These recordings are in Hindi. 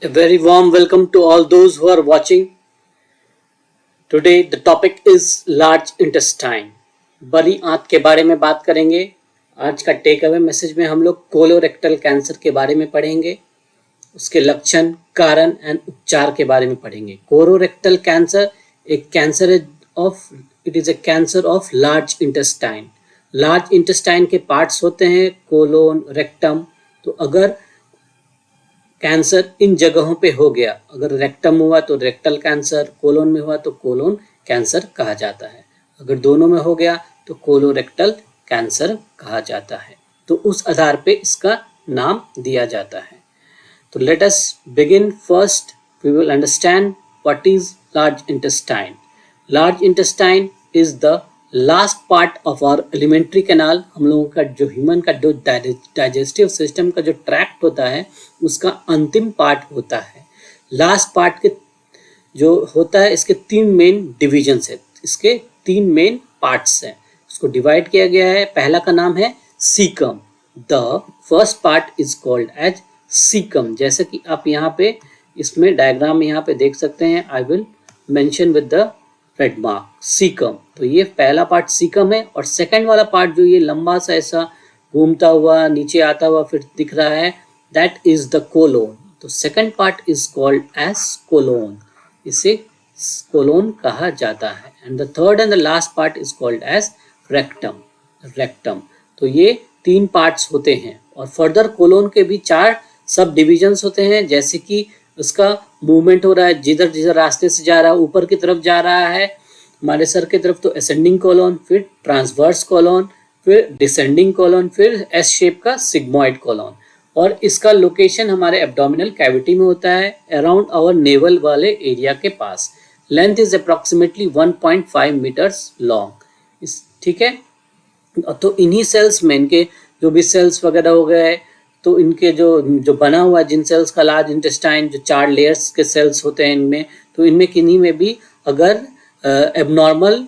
A very warm welcome to all those who are watching. Today the topic is large intestine. बड़ी आंत के बारे में बात करेंगे. आज का टेक अवे मैसेज में हम लोग कोलोरेक्टल कैंसर के बारे में पढ़ेंगे, उसके लक्षण, कारण एंड उपचार के बारे में पढ़ेंगे. कोलोरेक्टल कैंसर एक कैंसर है it is a cancer of large intestine. Large intestine के पार्ट्स होते हैं कोलोन, रेक्टम. तो अगर कैंसर इन जगहों पे हो गया, अगर रेक्टम हुआ तो रेक्टल कैंसर, कोलोन में हुआ तो कोलोन कैंसर कहा जाता है. अगर दोनों में हो गया तो कोलोरेक्टल कैंसर कहा जाता है. तो उस आधार पे इसका नाम दिया जाता है. तो let us begin. First we will understand what is large intestine. Large intestine is the last part of our alimentary canal. हम लोगों का जो ह्यूमन का जो डाइजेस्टिव सिस्टम का जो ट्रैक्ट होता है उसका अंतिम पार्ट होता है. लास्ट पार्ट के जो होता है इसके तीन मेन डिविजन्स है, इसके तीन मेन पार्ट्स हैं. इसको डिवाइड किया गया है. पहला का नाम है caecum. The first part is called as caecum. जैसे कि आप यहाँ पे इसमें डायग्राम में यहाँ पे देख सकते हैं. I will mention with the red mark caecum. तो ये पहला पार्ट सीकम है. और सेकंड वाला पार्ट जो ये लंबा सा ऐसा घूमता हुआ नीचे आता हुआ फिर दिख रहा है, दैट इज द कोलोन. तो second part is called as colon. इसे कोलोन कहा जाता है. And the third and the last part is called as rectum. Rectum. तो ये तीन पार्ट्स होते हैं. और फर्दर कोलोन के भी 4 सब डिविजन्स होते हैं. जैसे कि उसका मूवमेंट हो रहा है, जिधर जिधर रास्ते से जा रहा है, ऊपर की तरफ जा रहा है हमारे सर की तरफ तो असेंडिंग कोलोन, फिर ट्रांसवर्स कोलोन, फिर डिसेंडिंग कोलोन, फिर एस शेप का सिग्मोइड कोलोन. और इसका लोकेशन हमारे एब्डोमिनल कैविटी में होता है, अराउंड आवर नेवल वाले एरिया के पास. Length is approximately 1.5 metres long. ठीक है. तो इन्हीं सेल्स में इनके जो भी सेल्स वगैरह हो गए तो इनके जो बना हुआ जिन सेल्स का लार्ज इंटेस्टाइन, जो 4 लेयर्स के सेल्स होते हैं इनमें, तो इनमें किन्हीं में भी अगर एबनॉर्मल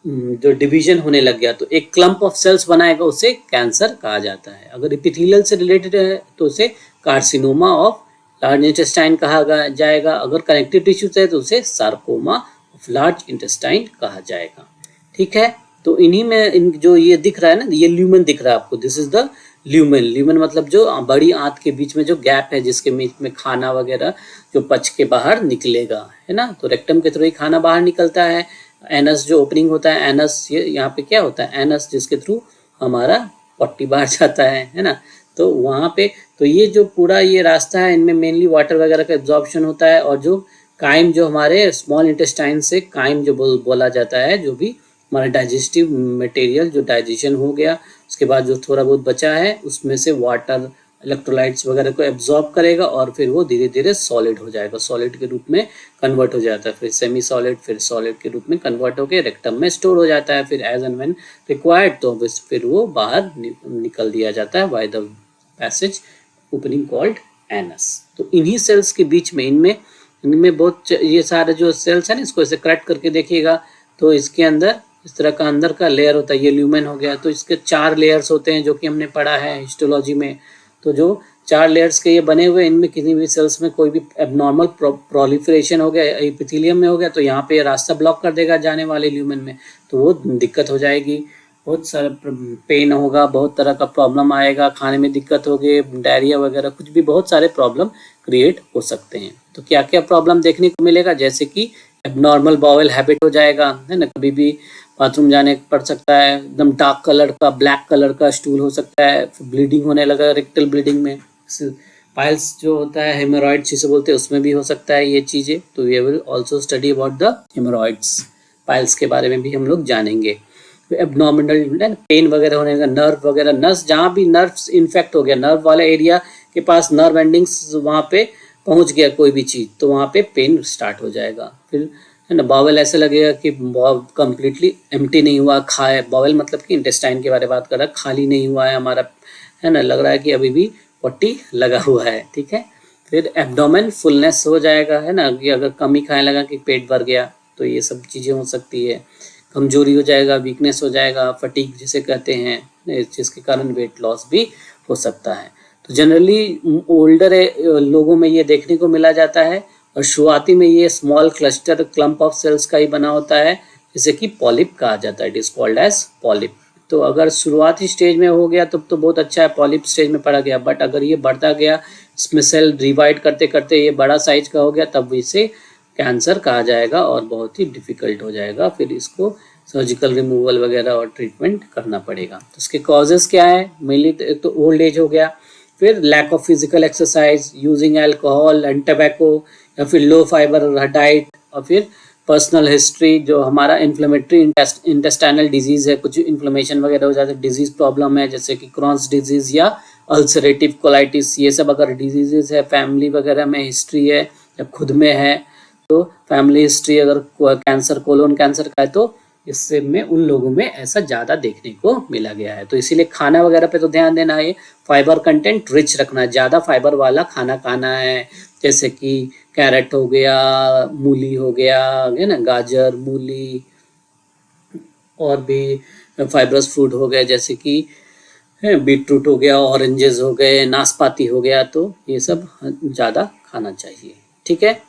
जो डिवीजन होने लग गया तो एक क्लम्प ऑफ सेल्स बनाएगा, उसे कैंसर कहा जाता है. अगर एपिथेलियल से रिलेटेड है तो उसे कार्सिनोमा ऑफ लार्ज इंटेस्टाइन कहा जाएगा. अगर कनेक्टिव टिश्यू से है तो उसे सार्कोमा ऑफ लार्ज इंटेस्टाइन कहा जाएगा. ठीक है. तो इन्हीं में जो ये दिख रहा है ना, ये ल्यूमेन दिख रहा है आपको, this is the lumen. Lumen मतलब जो बड़ी आंत के बीच में जो गैप है जिसके बीच में खाना वगैरह जो पच के बाहर निकलेगा, है ना. तो रेक्टम के थ्रू ही खाना बाहर निकलता है. एनस जो ओपनिंग होता है, एनस यहाँ पे क्या होता है, एनस जिसके थ्रू हमारा पट्टी बाहर जाता है ना. तो वहाँ पे तो ये जो पूरा ये रास्ता है इनमें मेनली वाटर वगैरह का एब्जॉर्प्शन होता है. और जो काइम जो हमारे स्मॉल इंटेस्टाइन से काइम जो बोला जाता है, जो भी हमारा डाइजेस्टिव मटेरियल जो डाइजेशन हो गया उसके बाद जो थोड़ा बहुत बचा है उसमें से वाटर, इलेक्ट्रोलाइट्स वगैरह को एब्जॉर्ब करेगा और फिर वो धीरे धीरे सॉलिड हो जाएगा, सॉलिड के रूप में कन्वर्ट हो जाता है, फिर सेमी सॉलिड, फिर सॉलिड के रूप में कन्वर्ट होकर रेक्टम में स्टोर हो जाता है. फिर एज एंड व्हेन रिक्वायर्ड तो फिर वो बाहर निकल दिया जाता है by the passage opening called anus. तो इन्हीं सेल्स के बीच में इनमें बहुत ये सारे जो सेल्स है ना, इसको ऐसे करेक्ट करके देखिएगा तो इसके अंदर इस तरह का अंदर का लेयर होता है. ये ल्यूमेन हो गया. तो इसके 4 लेयर्स होते हैं जो कि हमने पढ़ा है हिस्टोलॉजी में. तो जो 4 लेयर्स के ये बने हुए, इनमें किसी भी सेल्स में कोई भी एबनॉर्मल प्रोलिफरेशन हो गया, एपिथेलियम में हो गया तो यहाँ पे रास्ता ब्लॉक कर देगा जाने वाले ल्यूमेन में. तो वो दिक्कत हो जाएगी, बहुत सारा पेन होगा, बहुत तरह का प्रॉब्लम आएगा, खाने में दिक्कत होगी, डायरिया वगैरह कुछ भी बहुत सारे प्रॉब्लम क्रिएट हो सकते हैं. तो क्या क्या प्रॉब्लम देखने को मिलेगा, जैसे कि एबनॉर्मल बाउल हैबिट हो जाएगा, है ना. कभी भी बाथरूम जाने पड़ सकता है, एकदम डार्क कलर का, ब्लैक कलर का स्टूल हो सकता है, ब्लीडिंग होने लगा रेक्टल ब्लीडिंग में. पाइल्स जो होता है हेमोरॉइड्स जिसे बोलते हैं उसमें भी हो सकता है ये चीज़ें. तो we will also study about the haemorrhoids. Piles के बारे में भी हम लोग जानेंगे. एबनॉर्मल पेन वगैरह होने का, नर्व वगैरह, नर्व जहाँ भी नर्व इन्फेक्ट हो गया, नर्व वाला एरिया के पास नर्व एंडिंग्स वहाँ पे पहुँच गया कोई भी चीज़ तो वहाँ पे पेन स्टार्ट हो जाएगा. फिर है ना, बावल ऐसे लगेगा कि कंप्लीटली एम्प्टी नहीं हुआ, खाए. बावल मतलब कि इंटेस्टाइन के बारे में बात कर रहा है, खाली नहीं हुआ है हमारा, है ना, लग रहा है कि अभी भी पट्टी लगा हुआ है. ठीक है. फिर एब्डोमेन फुलनेस हो जाएगा, है ना, कि अगर कम ही खाने लगा कि पेट भर गया तो ये सब चीज़ें हो सकती है. कमजोरी हो जाएगा, वीकनेस हो जाएगा, फटीग जिसे कहते हैं, जिसके कारण वेट लॉस भी हो सकता है. तो जनरली ओल्डर लोगों में ये देखने को मिला जाता है और शुरुआती में ये small cluster clump of cells का ही बना होता है, जिसे कि पॉलिप कहा जाता है। It is called as polyp. तो अगर शुरुआती स्टेज में हो गया तब तो बहुत अच्छा है, पॉलिप स्टेज में पड़ा गया। बट अगर ये बढ़ता गया, इसमें सेल डिवाइड करते करते ये बड़ा साइज का हो गया, तब इसे कैंसर कहा जाएगा और बहुत ही डिफिकल्ट हो जाएगा। फिर इसको सर्जिकल रिमूवल वगैरह और ट्रीटमेंट करना पड़ेगा। तो इसके कॉजेज क्या है? मेनली तो ओल्ड एज हो गया, फिर lack of physical exercise, using alcohol and tobacco, या फिर लो फाइबर डाइट, और फिर पर्सनल हिस्ट्री, जो हमारा इन्फ्लेमेटरी इंटेस्टाइनल डिजीज है, कुछ इन्फ्लेमेशन वगैरह हो जाता है, डिजीज प्रॉब्लम है जैसे कि क्रॉन्स डिजीज या अल्सरेटिव कोलाइटिस, ये सब अगर डिजीजेस है, फैमिली वगैरह में हिस्ट्री है या खुद में है, तो फैमिली हिस्ट्री अगर कैंसर, कोलोन कैंसर का है, तो इससे में उन लोगों में ऐसा ज़्यादा देखने को मिला गया है। तो इसीलिए खाना वगैरह पे तो ध्यान देना है, फाइबर कंटेंट रिच रखना है, ज़्यादा फाइबर वाला खाना खाना है, जैसे कि कैरेट हो गया, मूली हो गया, है ना, गाजर, मूली, और भी फाइबरस फ्रूट हो गए जैसे कि बीटरूट हो गया, ऑरेंजेस हो गए, नाशपाती हो गया, तो ये सब ज़्यादा खाना चाहिए। ठीक है।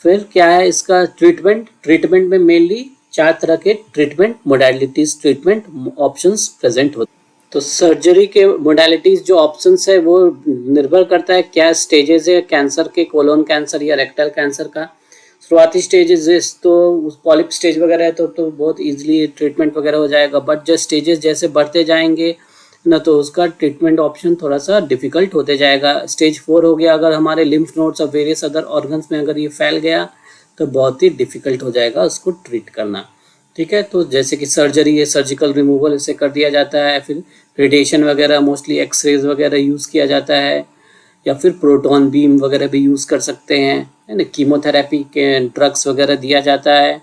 फिर क्या है इसका ट्रीटमेंट? ट्रीटमेंट में मेनली 4 तरह के treatment modalities, treatment options present होते हैं। तो सर्जरी के मोडालिटीज जो ऑप्शंस है वो निर्भर करता है क्या स्टेजेस है कैंसर के, कोलोन कैंसर या रेक्टल कैंसर का। शुरुआती स्टेजेस तो पॉलिप स्टेज वगैरह है तो बहुत इजीली ट्रीटमेंट वगैरह हो जाएगा। बट जो स्टेजेस जैसे बढ़ते जाएंगे ना, तो उसका ट्रीटमेंट ऑप्शन थोड़ा सा डिफिकल्ट होते जाएगा। स्टेज 4 हो गया, अगर हमारे लिम्फ नोड्स और वेरियस अदर ऑर्गन्स में अगर ये फैल गया तो बहुत ही डिफिकल्ट हो जाएगा उसको ट्रीट करना। ठीक है। तो जैसे कि सर्जरी है, सर्जिकल रिमूवल इसे कर दिया जाता है, फिर रेडिएशन वगैरह, मोस्टली एक्सरेज वगैरह यूज़ किया जाता है, या फिर प्रोटॉन बीम वगैरह भी यूज़ कर सकते हैं, है ना। कीमोथेरेपी के ड्रग्स वगैरह दिया जाता है,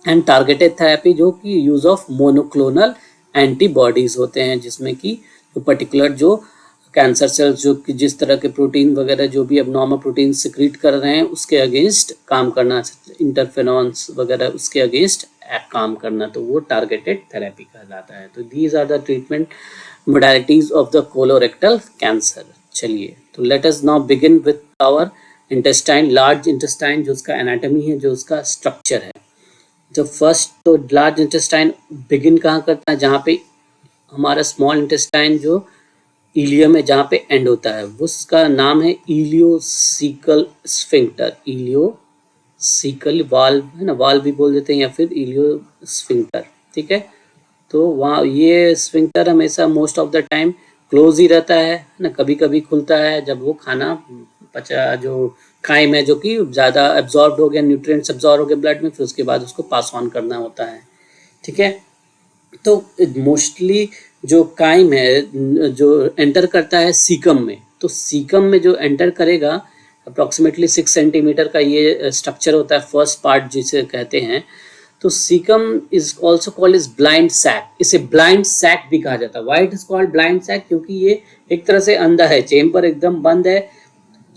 एंड टारगेटेड थेरेपी जो कि यूज़ ऑफ मोनोक्लोनल एंटीबॉडीज होते हैं, जिसमें कि जो पर्टिकुलर जो कैंसर सेल्स जो कि जिस तरह के प्रोटीन वगैरह जो भी अब नॉर्मल प्रोटीन सिक्रीट कर रहे हैं उसके अगेंस्ट काम करना, इंटरफेरॉन्स वगैरह उसके अगेंस्ट काम करना, तो वो टारगेटेड थेरेपी कहलाता है। तो these are the treatment modalities of the colorectal cancer. चलिए, तो let us now begin with our intestine, large intestine, जो उसका एनाटॉमी है, जो उसका स्ट्रक्चर है। जो फर्स्ट तो लार्ज इंटेस्टाइन बिगिन कहाँ करता है? जहाँ पे हमारा स्मॉल इंटेस्टाइन जो इलियम है, जहाँ पे एंड होता है, उसका नाम है इलियोसिकल स्फिंक्टर। इलियोसिकल वाल्व, है ना, वाल्व भी बोल देते हैं, या फिर इलियोस्फिंक्टर। ठीक है। तो वहाँ ये स्फिंक्टर हमेशा most of the time close ही रहता है ना, कभी कभी खुलता है जब वो खाना पचा, जो काइम है जो कि ज़्यादा एब्जॉर्ब हो गया, न्यूट्रिएंट्स एब्जॉर्ब हो गए ब्लड में, फिर उसके बाद उसको पास ऑन करना होता है। ठीक है। तो मोस्टली जो काइम है जो एंटर करता है सीकम में, तो सीकम में जो एंटर करेगा अप्रॉक्सीमेटली 6 सेंटीमीटर का ये स्ट्रक्चर होता है, फर्स्ट पार्ट जिसे कहते हैं। तो caecum is also called is blind sac, इसे ब्लाइंड सैक भी कहा जाता है। Why it is called blind sac? क्योंकि ये एक तरह से अंधा है, चेम्बर एकदम बंद है,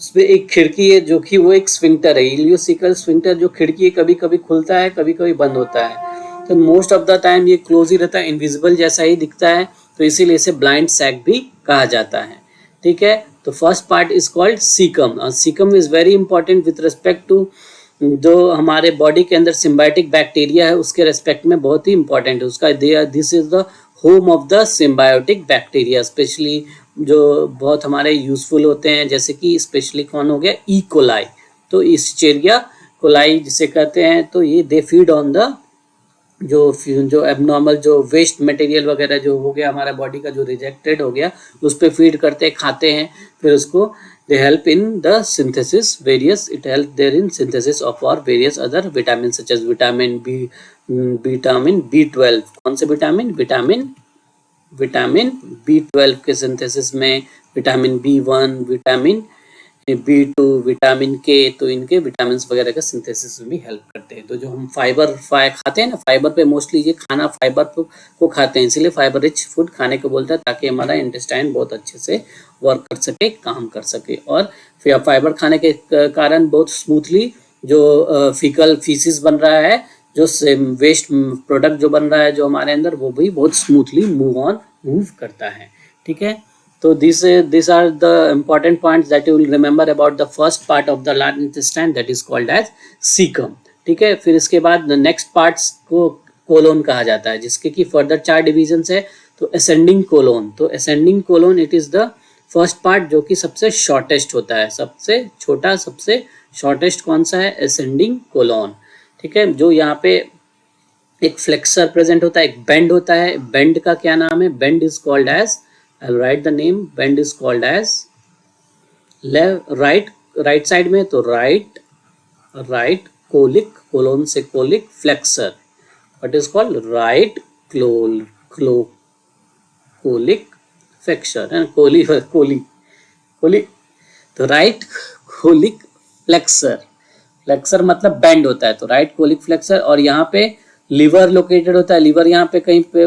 उसमें एक खिड़की है जो कि वो एक स्फिंक्टर है, इलियोसिकल स्फिंक्टर, जो खिड़की है कभी कभी खुलता है, कभी कभी बंद होता है। तो मोस्ट ऑफ द टाइम ये क्लोज ही रहता है, इनविजिबल जैसा ही दिखता है, तो इसीलिए इसे ब्लाइंड सैक भी कहा जाता है। ठीक है। तो first part is called caecum. Caecum is very important with respect to जो हमारे बॉडी के अंदर सिम्बायोटिक बैक्टीरिया है उसके रेस्पेक्ट में बहुत ही इंपॉर्टेंट है उसका। This is the home of the symbiotic bacteria, specially जो बहुत हमारे यूजफुल होते हैं, जैसे कि स्पेशली कौन हो गया? E coli. तो इस्चेरिया कोलाई जिसे कहते हैं, तो ये दे फीड ऑन द जो एबनॉर्मल जो वेस्ट मटेरियल वगैरह जो हो गया हमारा बॉडी का, जो रिजेक्टेड हो गया, उस पर फीड करते खाते हैं, फिर उसको they help in the synthesis various, it help there in synthesis of और various other vitamin such as vitamin B12। कौन से विटामिन? विटामिन B12 के सिंथेसिस में, vitamin B1, vitamin B2, vitamin K, तो इनके विटामिन वगैरह का सिंथेसिस में भी हेल्प करते हैं। तो जो हम फाइबर खाते हैं ना, फाइबर पे मोस्टली ये खाना फाइबर को खाते हैं, इसीलिए फाइबर रिच फूड खाने को बोलता है, ताकि हमारा इंटेस्टाइन बहुत अच्छे से वर्क कर सके, काम कर सके। और फिर फाइबर खाने के कारण बहुत स्मूथली जो फीकल फीसिस बन रहा है, जो वेस्ट प्रोडक्ट जो बन रहा है जो हमारे अंदर, वो भी बहुत स्मूथली मूव करता है। ठीक है। तो these are the important points that you will remember about the first part of the large intestine, that is called as cecum. ठीक है, फिर इसके बाद नेक्स्ट पार्ट्स को कोलोन कहा जाता है, जिसके की फर्दर 4 डिविजन्स है. तो असेंडिंग कोलोन, तो ascending colon it is the first part जो कि सबसे शॉर्टेस्ट होता है. सबसे छोटा सबसे शॉर्टेस्ट कौन सा है? Ascending colon. ठीक है, जो यहाँ पे एक फ्लेक्सर प्रेजेंट होता है, एक बेंड होता है. बेंड का क्या नाम है? Bend is called as, I will write the name, bend is called as right side में तो राइट कोलिक, कोलोन से colic, flexure what is called right colic flexure है, कोली. तो राइट कोलिक फ्लेक्सर, फ्लेक्सर मतलब बेंड होता है, तो राइट कोलिक फ्लेक्सर. और यहाँ पे लिवर लोकेटेड होता है, लिवर यहाँ पे कहीं पे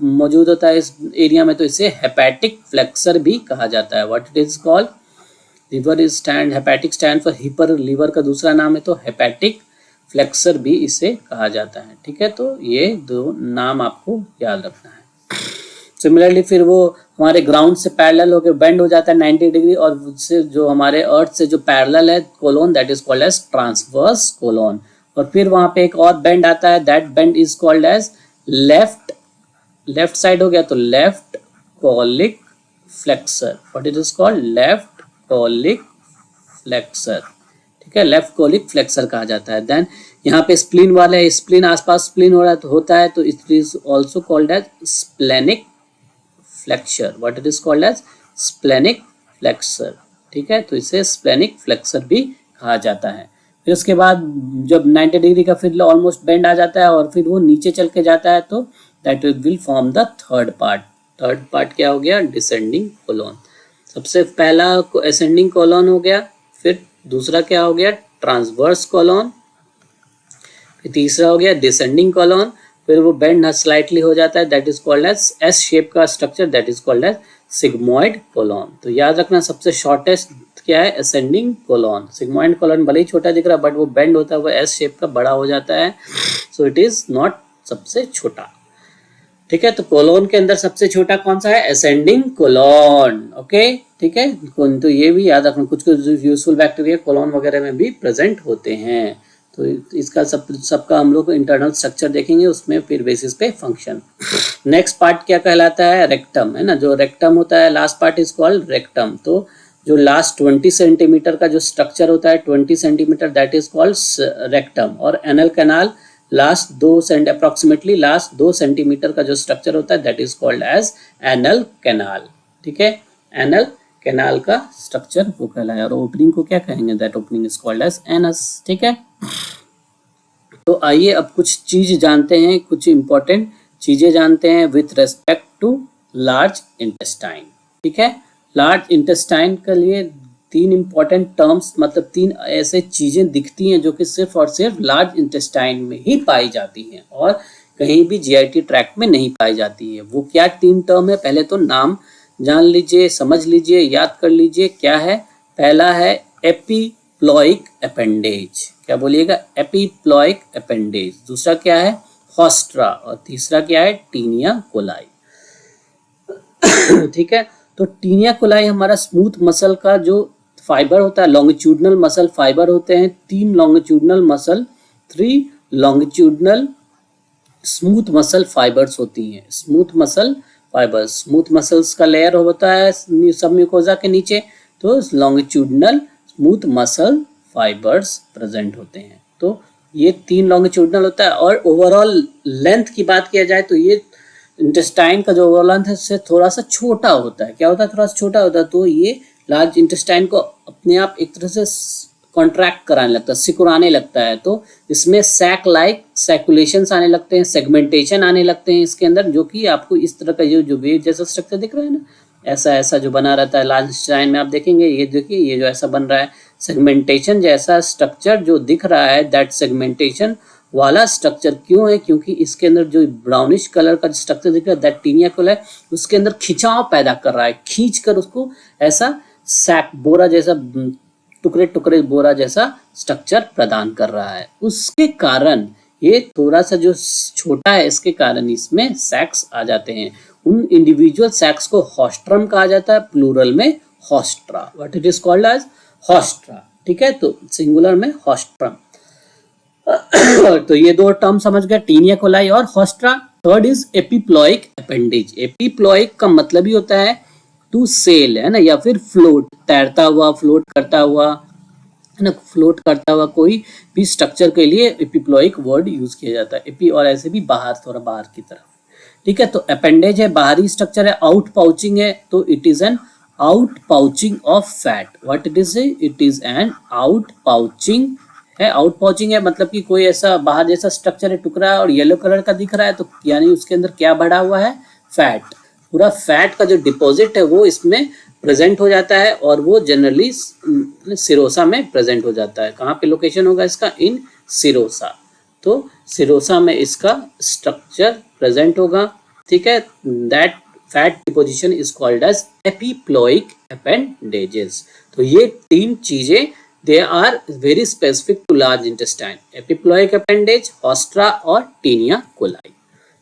मौजूद होता है इस एरिया में, तो इसे हेपेटिक फ्लेक्सर भी कहा जाता है. What it is called? Liver is stand, hepatic stand for hepar, liver का दूसरा नाम है, तो हेपेटिक फ्लेक्सर भी इसे कहा जाता है. ठीक है, तो ये 2 नाम आपको याद रखना है. सिमिलरली फिर वो हमारे ग्राउंड से पैरेलल होकर बेंड हो जाता है 90 डिग्री, और उससे जो हमारे अर्थ से जो पैरेलल है colon, that is called as transverse colon. और फिर वहां पे एक और बेंड आता है, that bend is called as left side हो गया तो left colic flexure. What it is called? Left colic flexure. ठीक है, लेफ्ट कोलिक फ्लेक्सर कहा जाता है. देन यहाँ पे स्प्लीन वाले, स्प्लीन आसपास स्प्लीन होता है तो it is also called as splenic flexure. What it is called as? Splenic flexure. ठीक है, तो इसे स्प्लेनिक फ्लेक्सर भी कहा जाता है. फिर उसके बाद जब 90 डिग्री का फिर ऑलमोस्ट बेंड आ जाता है और फिर वो नीचे चल के जाता है, तो that will form the third part. Third part क्या हो गया? Descending colon. सबसे पहला असेंडिंग कोलोन हो गया, फिर दूसरा क्या हो गया? ट्रांसवर्स कोलोन, फिर तीसरा हो गया डिसेंडिंग कोलोन. फिर वो बेंड स्लाइटली हो जाता है, that is called as S shape का structure, that is called as sigmoid colon. तो याद रखना सबसे शॉर्टेस्ट क्या है? Ascending colon. सिग्मोइड कोलोन भले ही छोटा दिख रहा है बट वो बेंड होता है, वो एस शेप का बड़ा हो जाता है, सो इट इज नॉट सबसे छोटा. ठीक है, तो कोलोन के अंदर सबसे छोटा कौन सा है? Ascending colon. ओके, ठीक है, तो ये भी याद रखना. कुछ यूजफुल बैक्टीरिया कोलोन वगैरह में भी प्रेजेंट होते हैं. तो इसका सबका हम लोग इंटरनल स्ट्रक्चर देखेंगे, उसमें फिर बेसिस पे फंक्शन. नेक्स्ट पार्ट क्या कहलाता है? रेक्टम, है ना. जो रेक्टम होता है, last part is called rectum. तो जो लास्ट 20 सेंटीमीटर का जो स्ट्रक्चर होता है, 20 centimetre, that is called rectum. और एनल कैनाल लास्ट 2 सेंटीमीटर का जो स्ट्रक्चर होता है, that is called as anal canal. ठीक है, एनल कैनाल का स्ट्रक्चर वो कहलाया. और ओपनिंग को क्या कहेंगे? That opening is called as anus. ठीक है, तो आइए अब कुछ चीज जानते हैं, कुछ इंपॉर्टेंट चीजें जानते हैं with respect to large intestine. ठीक है, लार्ज इंटेस्टाइन के लिए 3 इंपॉर्टेंट टर्म्स, मतलब 3 ऐसे चीजें दिखती हैं जो कि सिर्फ और सिर्फ लार्ज इंटेस्टाइन में ही पाई जाती हैं और कहीं भी जीआईटी ट्रैक्ट में नहीं पाई जाती है. वो क्या 3 टर्म है? पहले तो नाम जान लीजिए, समझ लीजिए, याद कर लीजिए. क्या है? पहला है एपीप्लॉइक अपेंडेज. क्या बोलिएगा? Epiploic appendage. दूसरा क्या है? हॉस्ट्रा. और तीसरा क्या है? Taenia coli. ठीक है, तो टीनिया कोलाई हमारा स्मूथ मसल का जो फाइबर होता है, लॉन्गिट्यूडनल मसल फाइबर होते हैं. 3 longitudinal muscle, 3 longitudinal smooth muscle fibres होती हैं. Smooth muscle fibres, smooth muscles का लेयर होता है सब म्यूकोजा के नीचे, तो longitudinal smooth muscle fibres present होते हैं. तो ये 3 लॉन्गिट्यूडनल होता है. और ओवरऑल लेंथ की बात किया जाए तो ये इंटेस्टाइन का जो ओवरऑल लेंथ है उससे थोड़ा सा छोटा होता है. क्या होता है? थोड़ा सा छोटा होता है. तो ये लार्ज इंटेस्टाइन को अपने आप एक तरह से कॉन्ट्रैक्ट कराने लगता है, सिकुड़ाने लगता है. तो इसमें सैक लाइक सैकुलेशंस आने लगते हैं, सेगमेंटेशन आने लगते हैं इसके अंदर, जो कि आपको इस तरह का जो वेव जैसा स्ट्रक्चर दिख रहा है ना, ऐसा जो बना रहता है लार्ज इंटेस्टाइन में. आप देखेंगे, ये देखिए, ये जो ऐसा बन रहा है, सेगमेंटेशन जैसा स्ट्रक्चर जो दिख रहा है, दैट सेगमेंटेशन वाला स्ट्रक्चर क्यों है? क्योंकि इसके अंदर जो ब्राउनिश कलर का स्ट्रक्चर दिख रहा है, दैट टीनिया कोलाई, उसके अंदर खिंचाव पैदा कर रहा है, खींच कर उसको ऐसा सैक बोरा जैसा, टुकड़े टुकड़े बोरा जैसा स्ट्रक्चर प्रदान कर रहा है. उसके कारण ये थोड़ा सा जो छोटा है, इसके कारण इसमें सैक्स आ जाते हैं. उन इंडिविजुअल सैक्स को हॉस्ट्रम कहा जाता है, प्लूरल में haustra. What it is called as haustra. ठीक है, तो सिंगुलर में हॉस्ट्रम. तो ये दो टर्म समझ गए, टीनिया कोलाई और haustra. Third is epiploic appendage. Epiploic का मतलब ही होता है टू सेल, है ना, या फिर फ्लोट, तैरता हुआ, फ्लोट करता हुआ, है ना, फ्लोट करता हुआ कोई भी स्ट्रक्चर के लिए एपिप्लॉइक वर्ड यूज किया जाता है. एपी और ऐसे भी बाहर, थोड़ा बाहर की तरफ. ठीक है, तो अपेंडेज है, बाहरी स्ट्रक्चर है. आउट पाउचिंग है, तो it is an out pouching of fat. What it is an out pouching है. आउट पाउचिंग है मतलब कि कोई ऐसा बाहर जैसा स्ट्रक्चर है, टुकड़ा और येलो कलर का दिख रहा है, तो यानी उसके अंदर क्या भरा हुआ है, फैट. पूरा फैट का जो डिपॉजिट है वो इसमें प्रेजेंट हो जाता है और वो जनरली सिरोसा में प्रेजेंट हो जाता है. कहाँ पे लोकेशन होगा इसका, इन सिरोसा. तो सिरोसा में इसका स्ट्रक्चर प्रेजेंट होगा. ठीक है, that fat deposition is called as epiploic appendages. तो ये तीन चीजें they are very specific to large intestine, epiploic appendage, haustra और टीनिया कोलाई.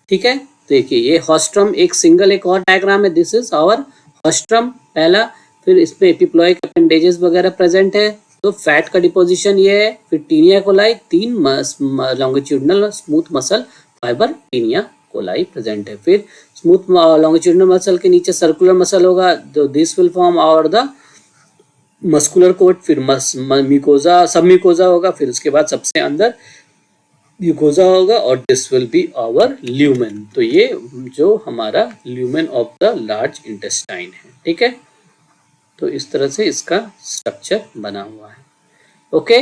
ठीक है, देखिए ये हॉस्ट्रम एक सिंगल, एक और डायग्राम है. दिस इज आवर हॉस्ट्रम पहला, फिर इसमें एपिप्लॉइक अपेंडेजेस वगैरह प्रेजेंट है. तो फैट का डिपोजिशन ये है. फिर टीनिया कोलाई, तीन longitudinal smooth muscle fibre taenia coli present है. फिर स्मूथ लॉन्गिट्यूडनल मसल के नीचे सर्कुलर मसल होगा, तो this will form our the muscular coat. फिर म्यूकोजा, सब म्यूकोजा होगा. फिर उसके बाद सबसे अंदर म्यूकोजा होगा और this will be our lumen. तो ये जो हमारा lumen of the large intestine है. ठीक है, तो इस तरह से इसका स्ट्रक्चर बना हुआ है. ओके,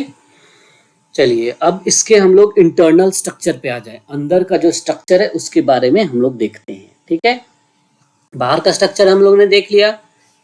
चलिए अब इसके हम लोग इंटरनल स्ट्रक्चर पे आ जाए. अंदर का जो स्ट्रक्चर है उसके बारे में हम लोग देखते हैं. ठीक है, बाहर का स्ट्रक्चर हम लोगों ने देख लिया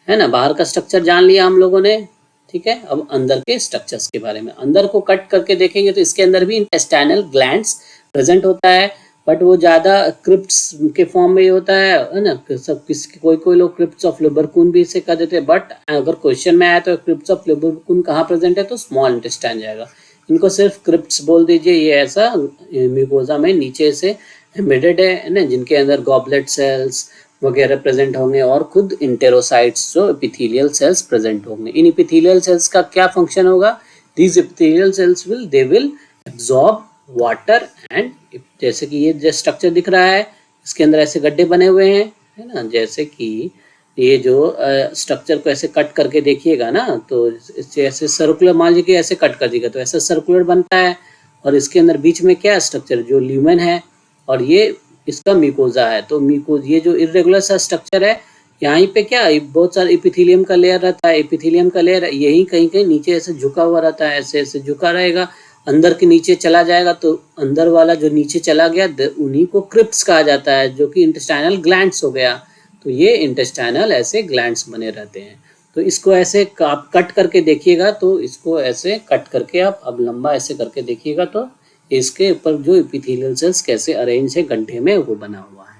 है ना, बाहर का स्ट्रक्चर जान लिया हम लोगों ने. ठीक है, अब अंदर के स्ट्रक्चर्स के बारे में. अंदर को कट करके देखेंगे तो इसके अंदर भी इंटेस्टाइनल ग्लैंड्स प्रेजेंट होता है, बट वो ज़्यादा क्रिप्ट्स के फॉर्म में होता है ना. सब कोई लोग क्रिप्ट्स ऑफ लुबरकून भी इसे कह देते हैं, बट अगर क्वेश्चन में आया तो क्रिप्ट्स ऑफ लुबरकून कहाँ प्रेजेंट है, तो स्मॉल इंटेस्टाइन जाएगा. इनको सिर्फ क्रिप्ट्स बोल दीजिए. ये ऐसा म्यूकोजा में नीचे से एम्बेडेड है ना, जिनके अंदर गॉबलेट सेल्स वगैरह प्रेजेंट होंगे और खुद इंटेरोसाइट्स जो एपिथेलियल सेल्स प्रेजेंट होंगे. इन एपिथेलियल सेल्स का क्या फंक्शन होगा, these epithelial cells will absorb water and, जैसे कि ये जो स्ट्रक्चर दिख रहा है इसके अंदर ऐसे गड्ढे बने हुए हैं, है ना. जैसे कि ये जो स्ट्रक्चर को ऐसे कट करके देखिएगा ना, तो इससे ऐसे सर्कुलर, मान लीजिए कि ऐसे कट कर दिएगा तो ऐसे सर्कुलर बनता है. और इसके अंदर बीच में क्या स्ट्रक्चर, जो ल्यूमेन है, और ये इसका म्यूकोजा है. तो ये जो इरेगुलर सा स्ट्रक्चर है, यहाँ पे क्या बहुत सारा एपिथेलियम का लेयर रहता है. एपिथेलियम का लेयर यही कहीं कहीं नीचे ऐसे झुका हुआ रहता है, ऐसे ऐसे झुका रहेगा. अंदर के नीचे चला जाएगा तो अंदर वाला जो नीचे चला गया उन्हीं को क्रिप्ट्स कहा जाता है, जो कि इंटेस्टाइनल ग्लैंड्स हो गया. तो ये इंटेस्टाइनल ऐसे ग्लैंड्स बने रहते हैं. तो इसको ऐसे आप कट करके देखिएगा, तो इसको ऐसे कट करके आप अब लंबा ऐसे करके देखिएगा तो इसके ऊपर जो एपिथेलियल सेल्स कैसे अरेंज है गड्ढे में, वो बना हुआ है.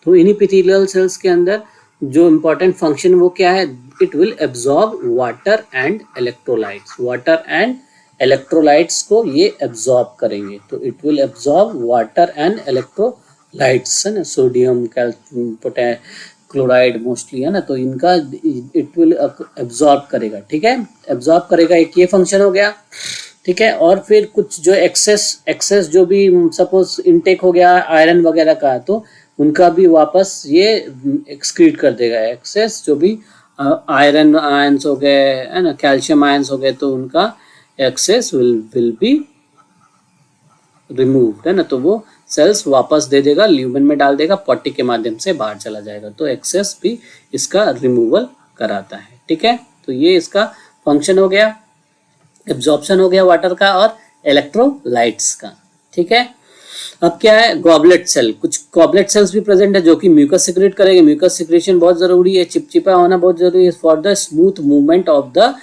तो इन एपिथेलियल सेल्स के अंदर जो इम्पोर्टेंट फंक्शन वो क्या है, it will absorb water and electrolytes. Water and electrolytes को ये एब्जॉर्ब करेंगे. तो it will absorb water and electrolytes, है ना, सोडियम, कैल्शियम, क्लोराइड मोस्टली, है ना. तो इनका इट विल एब्जॉर्ब करेगा. ठीक है, एब्जॉर्ब करेगा, एक ये फंक्शन हो गया. ठीक है, और फिर कुछ जो एक्सेस जो भी सपोज इनटेक हो गया आयरन वगैरह का, तो उनका भी वापस ये एक्सक्रीट कर देगा. एक्सेस जो भी आयरन आयंस हो गए, है ना, कैल्शियम आयंस हो गए, तो उनका एक्सेस विल बी रिमूव्ड, है ना. तो वो सेल्स वापस दे देगा, ल्यूमेन में डाल देगा, पॉटी के माध्यम से बाहर चला जाएगा. तो एक्सेस भी इसका रिमूवल कराता है. ठीक है, तो ये इसका फंक्शन हो गया. एब्जॉर्प्शन हो गया वाटर का और इलेक्ट्रोलाइट्स का. ठीक है, अब क्या है, गॉबलेट सेल. कुछ गॉबलेट सेल्स भी प्रेजेंट है जो कि म्यूकस सिक्रेट करेंगे. म्यूकस सिक्रेशन बहुत जरूरी है, चिपचिपा होना बहुत जरूरी है for the smooth movement of the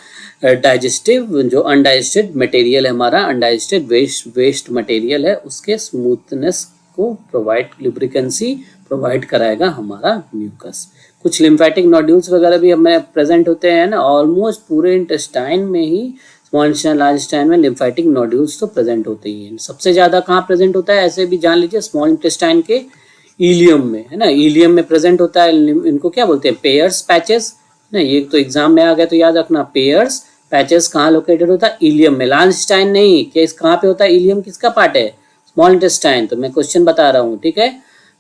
digestive, जो अनडाइजेस्टेड मटेरियल है हमारा, अनडाइजेस्टेड वेस्ट मटेरियल है, उसके स्मूथनेस को प्रोवाइड, लुब्रिकेंसी प्रोवाइड कराएगा हमारा म्यूकस. कुछ लिम्फेटिक नोड्यूल्स वगैरह भी हमें प्रेजेंट होते हैं ना. ऑलमोस्ट पूरे इंटेस्टाइन में ही, स्मॉल इंटेस्टाइन, लार्ज इंटेस्टाइन में लिम्फेटिक नोड्यूल्स तो प्रेजेंट होते ही हैं. सबसे ज्यादा कहाँ प्रेजेंट होता है, ऐसे भी जान लीजिए, स्मॉल इंटेस्टाइन के इलियम में, है ना, इलियम में प्रेजेंट होता है। इनको क्या बोलते हैं? पेयर्स पैचेस ना। ये तो एग्जाम में आ गया तो याद रखना, पेयर्स पैचेस कहाँ लोकेटेड होता है? इलियम में। लार्जस्टाइन नहीं, केस कहाँ पे होता है? इलियम किसका पार्ट है? Small intestine. तो मैं क्वेश्चन बता रहा हूँ, ठीक है।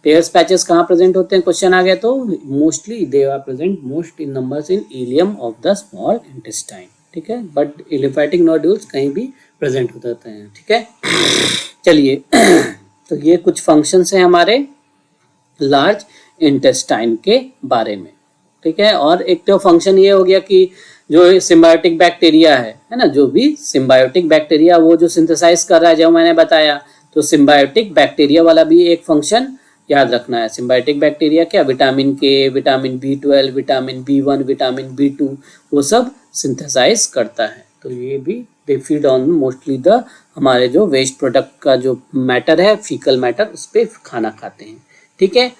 पेयर्स पैचेस कहाँ प्रेजेंट होते हैं? क्वेश्चन आ गया तो mostly they are present most in numbers in ileum of the small intestine, ठीक है। बट इलिफैटिक नोड्यूल्स कहीं भी प्रेजेंट हो जाते हैं, ठीक है। चलिए तो ये कुछ फंक्शंस हैं हमारे लार्ज इंटेस्टाइन के बारे में, ठीक है। और एक तो फंक्शन ये हो गया कि जो सिम्बायोटिक बैक्टीरिया है ना, जो भी सिम्बायोटिक बैक्टीरिया वो जो सिंथेसाइज कर रहा है, जो मैंने बताया, तो सिम्बायोटिक बैक्टीरिया वाला भी एक फंक्शन याद रखना है। सिम्बायोटिक बैक्टीरिया क्या? विटामिन के, vitamin B12, vitamin B1, vitamin B2 वो सब सिंथेसाइज करता है। तो ये भी they feed on mostly the हमारे जो वेस्ट प्रोडक्ट का जो मैटर है, फीकल मैटर, उस पर खाना खाते हैं, ठीक है।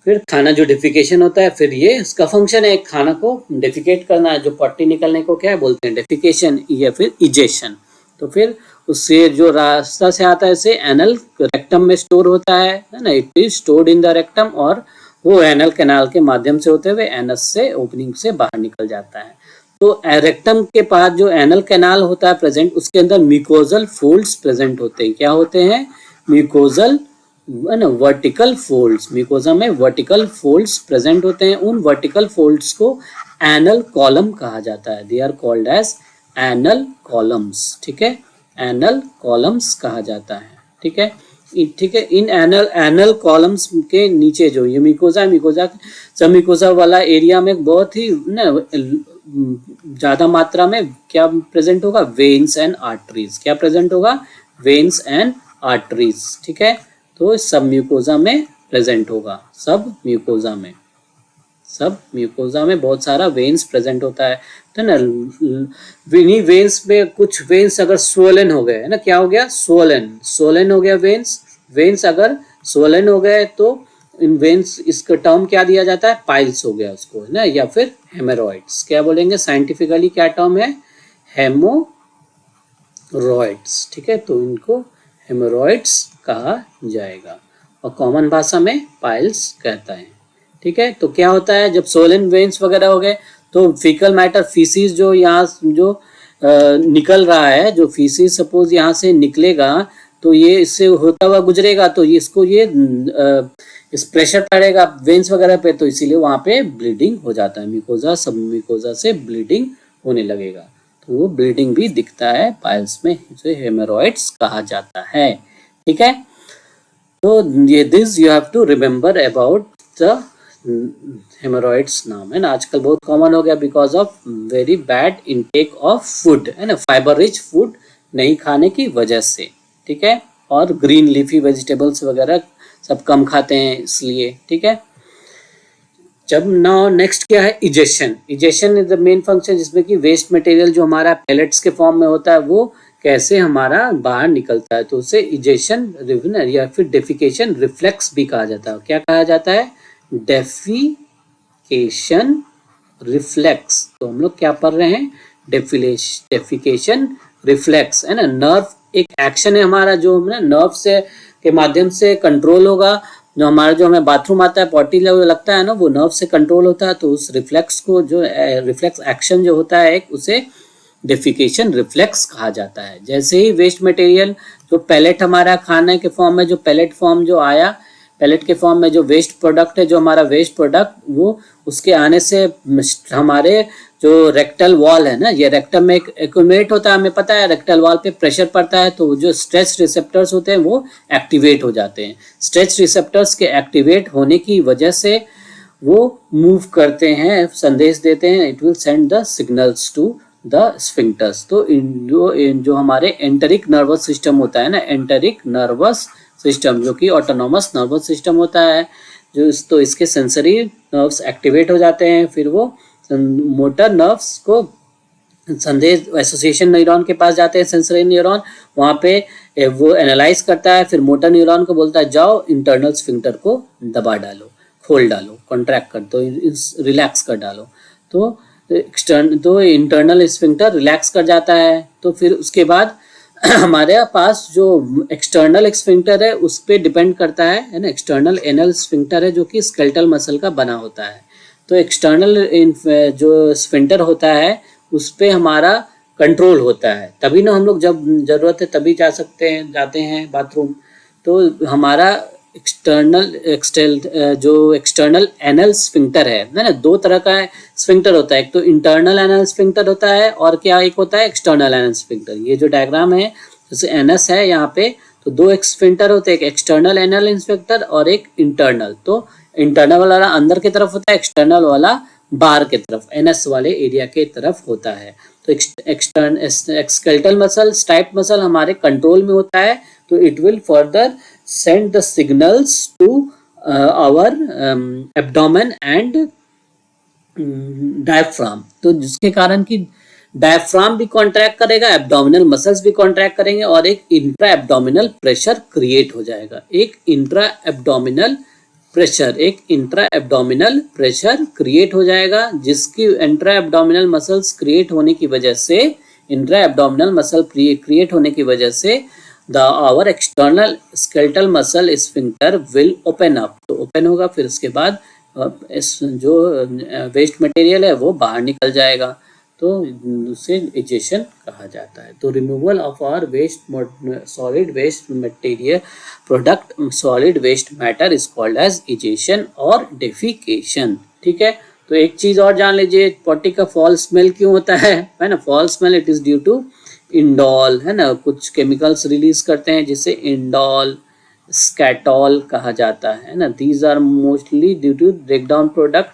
फिर खाना जो डिफिकेशन होता है, फिर ये इसका फंक्शन है, खाना को डिफिकेट करना है। जो पट्टी निकलने को क्या बोलते हैं? डिफिकेशन या फिर इजेशन। तो फिर उससे जो रास्ता से आता है इसे एनल रेक्टम में स्टोर होता है ना। It is stored in the rectum, और वो एनल कैनाल के माध्यम से होते हुए एनस से ओपनिंग से बाहर निकल जाता है। तो रेक्टम के पास जो एनल कैनाल होता है प्रेजेंट, उसके अंदर म्यूकोजल फोल्ड्स प्रेजेंट होते हैं। क्या होते हैं? Mucosal vertical folds. म्यूकोजा में वर्टिकल फोल्ड्स प्रेजेंट होते हैं। उन वर्टिकल फोल्ड्स को एनल कॉलम कहा जाता है। They are called as anal columns, ठीक है। एनल कॉलम्स कहा जाता है, ठीक है, ठीक है। इन एनल कॉलम्स के नीचे जो ये म्यूकोजा वाला एरिया में बहुत ही ज्यादा मात्रा में क्या प्रेजेंट होगा? Veins and arteries. क्या प्रेजेंट होगा? वेन्स एंड आर्टरीज, ठीक है। तो सब म्यूकोजा में प्रेजेंट होगा। सब म्यूकोजा में बहुत सारा वेन्स प्रेजेंट होता है, तो ना इन्हीं वेन्स में कुछ वेन्स अगर स्वोलन हो गए, है ना, क्या हो गया? स्वोलन हो गया वेन्स अगर स्वोलन हो गए तो इन वेन्स, इसका टर्म क्या दिया जाता है? पाइल्स हो गया उसको, है ना, या फिर हेमोरॉइड्स। क्या बोलेंगे साइंटिफिकली? क्या टर्म है? हेमोरॉइड्स, ठीक है। तो इनको हेमोरॉइड्स कहा जाएगा और कॉमन भाषा में पाइल्स कहता है, ठीक है। तो क्या होता है जब सोलन वेन्स वगैरह हो गए तो फीकल मैटर, फीसिस जो यहाँ जो निकल रहा है, जो फीसिस सपोज यहाँ से निकलेगा तो ये इससे होता हुआ गुजरेगा, तो इसको ये इस प्रेशर पड़ेगा वेन्स वगैरह पे, तो इसीलिए वहाँ पे ब्लीडिंग हो जाता है। म्यूकोजा, सब म्यूकोजा से ब्लीडिंग होने लगेगा, तो वो ब्लीडिंग भी दिखता है पाइल्स में, इसे हेमोरॉइड्स कहा जाता है, ठीक है। तो ये this you have to remember about the haemorrhoids नाम, है ना। आजकल बहुत कॉमन हो गया because of very bad intake of food, है ना, फाइबर रिच फूड नहीं खाने की वजह से, ठीक है। और ग्रीन लीफी वेजिटेबल्स वगैरह सब कम खाते हैं इसलिए, ठीक है। जब नाउ नेक्स्ट क्या है? Egestion is the main function, जिसमें कि वेस्ट मटेरियल जो हमारा पेलेट्स के फॉर्म में होता है वो कैसे हमारा बाहर निकलता है, तो उसे इजेशन या फिर डेफिकेशन रिफ्लेक्स भी कहा जाता है। क्या कहा जाता है? Defecation reflex. तो हम लोग क्या पढ़ रहे हैं? डेफिकेशन रिफ्लेक्स, है ना। नर्व एक एक्शन है हमारा जो नर्व से के माध्यम से कंट्रोल होगा। जो हमारा जो हमें बाथरूम आता है, पॉटी लगता है ना, वो नर्व से कंट्रोल होता है। तो उस रिफ्लेक्स को, जो रिफ्लेक्स एक्शन जो होता है उसे डेफिकेशन रिफ्लेक्स कहा जाता है। जैसे ही वेस्ट मटेरियल जो पैलेट हमारा खाने के फॉर्म में, जो पैलेट फॉर्म जो आया, पैलेट के फॉर्म में जो वेस्ट प्रोडक्ट है, जो हमारा वेस्ट प्रोडक्ट, वो उसके आने से हमारे जो रेक्टल वॉल है ना, ये रेक्टम में एक्यूमुलेट होता है, हमें पता है रेक्टल वॉल पे प्रेशर पड़ता है, तो जो स्ट्रेच रिसेप्टर्स होते हैं वो एक्टिवेट हो जाते हैं। स्ट्रेच रिसेप्टर्स के एक्टिवेट होने की वजह से वो मूव करते हैं, संदेश देते हैं, it will send the signals to the sphincters. तो जो हमारे एंटरिक नर्वस सिस्टम होता है ना, एंटरिक नर्वस सिस्टम जो कि ऑटोनॉमस नर्वस सिस्टम होता है, जो तो इसके सेंसरी नर्व्स एक्टिवेट हो जाते हैं, फिर वो मोटर नर्व्स को संदेश एसोसिएशन न्यूरॉन के पास जाते हैं, सेंसरी न्यूरॉन, वहाँ पे वो एनालाइज करता है, फिर मोटर न्यूरॉन को बोलता है जाओ इंटरनल स्फिंक्टर को दबा डालो, खोल डालो, कॉन्ट्रैक्ट कर दो, रिलैक्स कर डालो। तो इंटरनल स्फिंक्टर रिलैक्स कर जाता है। तो फिर उसके बाद हमारे पास जो एक्सटर्नल स्फिंक्टर है उस पे डिपेंड करता है ना। एक्सटर्नल एनल स्फिंक्टर है जो कि स्केलेटल मसल का बना होता है। तो एक्सटर्नल जो स्फिंक्टर होता है उस पे हमारा कंट्रोल होता है, तभी ना हम लोग जब जरूरत है तभी जाते हैं बाथरूम। तो हमारा जो एक्सटर्नल एनल स्फिंक्टर है ना, दो तरह का स्फिंक्टर होता है। एक तो इंटरनल एनल स्फिंक्टर होता है और क्या एक होता है एक्सटर्नल एनल स्फिंक्टर। ये जो डायग्राम है जैसे एनएस है यहाँ पे, तो दो स्फिंक्टर होते हैं, एक एक्सटर्नल एनल स्फिंक्टर और एक इंटरनल। तो इंटरनल वाला अंदर की तरफ होता है, एक्सटर्नल वाला बाहर की तरफ एनएस वाले एरिया के तरफ होता है। तो स्केलेटल मसल, स्टाइप मसल हमारे कंट्रोल में होता है, तो it will further send the signals to our abdomen and diaphragm। तो जिसके कारण कि डायफ्राम भी कॉन्ट्रैक्ट करेगा, एब्डोमिनल मसल्स भी कॉन्ट्रैक्ट करेंगे और एक इंट्रा एब्डोमिनल प्रेशर क्रिएट हो जाएगा। एक इंट्रा एब्डोमिनल प्रेशर क्रिएट हो जाएगा, जिसकी इंट्रा एब्डोमिनल मसल्स क्रिएट होने की वजह से, इंट्रा एब्डोमिनल मसल क्रिएट होने की वजह से our external skeletal muscle sphincter will open up। तो ओपन होगा, फिर उसके बाद जो वेस्ट मटेरियल है वो बाहर निकल जाएगा, तो उसे इजेशन कहा जाता है। तो removal of our solid waste material product, solid waste matter is called as egestion और डेफिकेशन। ठीक है, तो एक चीज और जान लीजिए, पॉटी का फॉल स्मेल क्यों होता है ना। Foul smell it is due to indole, है ना, कुछ केमिकल्स रिलीज करते हैं जिसे इंडोल, स्कैटोल कहा जाता है ना। These are mostly due to breakdown product